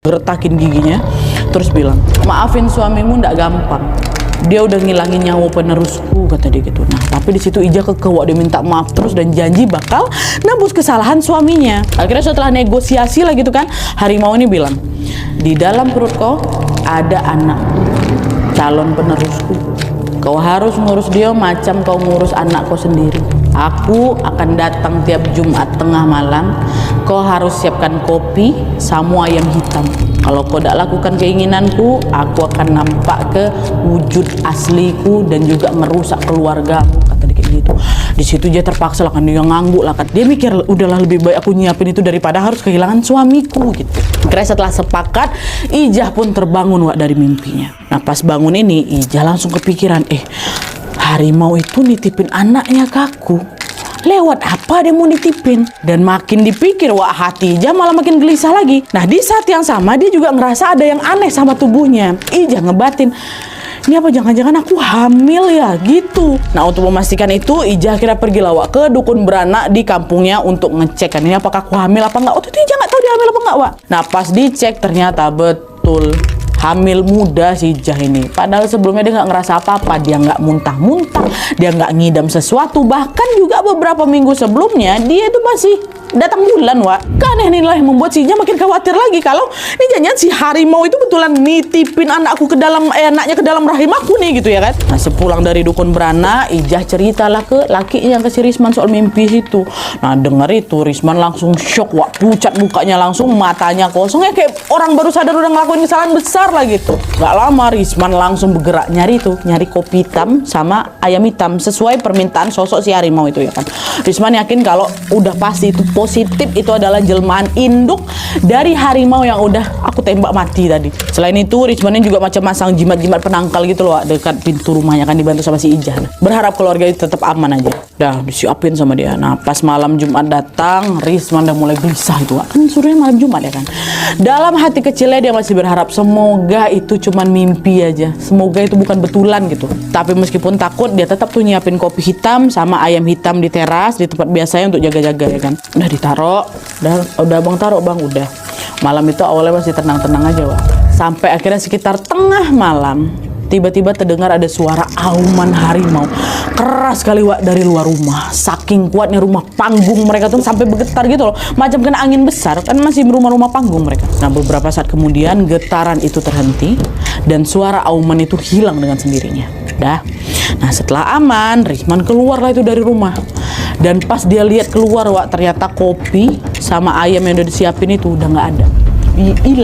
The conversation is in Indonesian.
gertakin giginya, terus bilang, maafin suamimu ndak gampang. Dia udah ngilangin nyawa penerusku, kata dia gitu. Nah, tapi di situ Ija kekewak, dia minta maaf terus dan janji bakal nebus kesalahan suaminya. Akhirnya setelah negosiasi lah gitu kan, harimau ini bilang, di dalam perut kau ada anak calon penerusku. Kau harus ngurus dia macam kau ngurus anak kau sendiri. Aku akan datang tiap Jumat tengah malam. Kau harus siapkan kopi sama ayam hitam. Kalau kau tidak lakukan keinginanku, aku akan nampak ke wujud asliku dan juga merusak keluargamu, kata dia kayak gitu. Di situ dia terpaksa lah kan, dia ngangguk lah kan. Dia mikir, udahlah lebih baik aku nyiapin itu daripada harus kehilangan suamiku gitu. Karena setelah sepakat, Ijah pun terbangun Wak dari mimpinya. Nah pas bangun ini, Ijah langsung kepikiran, harimau itu nitipin anaknya ke aku. Lewat apa dia mau nitipin? Dan makin dipikir, wah hati Ija malah makin gelisah lagi. Nah di saat yang sama dia juga ngerasa ada yang aneh sama tubuhnya. Ija ngebatin, ini apa jangan-jangan aku hamil ya gitu. Nah untuk memastikan itu Ija akhirnya pergi lawak ke dukun beranak di kampungnya untuk ngecek kan ini apakah aku hamil apa enggak. Waktu itu Ija nggak tahu dia hamil apa enggak Wak. Nah pas dicek ternyata betul hamil muda si Ijah ini. Padahal sebelumnya dia nggak ngerasa apa-apa, dia nggak muntah-muntah, dia nggak ngidam sesuatu. Bahkan juga beberapa minggu sebelumnya dia itu masih datang bulan Wak. Kan inilah yang membuat si Ijah makin khawatir lagi kalau ini jangan si harimau itu betulan nitipin anakku ke dalam anaknya ke dalam rahim aku nih gitu ya kan. Nah sepulang dari dukun beranak, Ijah ceritalah ke lakinya, ke si Risman soal mimpi itu. Nah dengar itu Risman langsung shock Wak, pucat mukanya langsung, matanya kosong ya kayak orang baru sadar udah ngelakuin kesalahan besar lah gitu. Gak lama Risman langsung bergerak nyari kopi hitam sama ayam hitam sesuai permintaan sosok si harimau itu ya kan. Risman yakin kalau udah pasti itu positif, itu adalah jelmaan induk dari harimau yang udah aku tembak mati tadi. Selain itu Risman juga macam masang jimat-jimat penangkal gitu loh dekat pintu rumahnya kan, dibantu sama si Ijah. Berharap keluarga itu tetap aman aja. Dah disiapin sama dia. Nah pas malam Jumat datang, Risman udah mulai gelisah itu kan, suruhnya malam Jumat ya kan. Dalam hati kecilnya dia masih berharap semoga itu cuman mimpi aja, semoga itu bukan betulan gitu. Tapi meskipun takut, dia tetap tuh nyiapin kopi hitam sama ayam hitam di teras di tempat biasanya untuk jaga-jaga ya kan. Udah ditaruh, udah bang taruh bang, udah. Malam itu awalnya masih tenang-tenang aja Wak. Sampai akhirnya sekitar tengah malam tiba-tiba terdengar ada suara auman harimau keras sekali Wak dari luar rumah. Saking kuatnya rumah panggung mereka tuh sampai bergetar gitu loh, macam kena angin besar kan, masih rumah-rumah panggung mereka. Nah beberapa saat kemudian getaran itu terhenti dan suara auman itu hilang dengan sendirinya. Nah setelah aman, Risman keluarlah itu dari rumah. Dan pas dia lihat keluar Wak, ternyata kopi sama ayam yang udah disiapin itu udah nggak ada, hilang.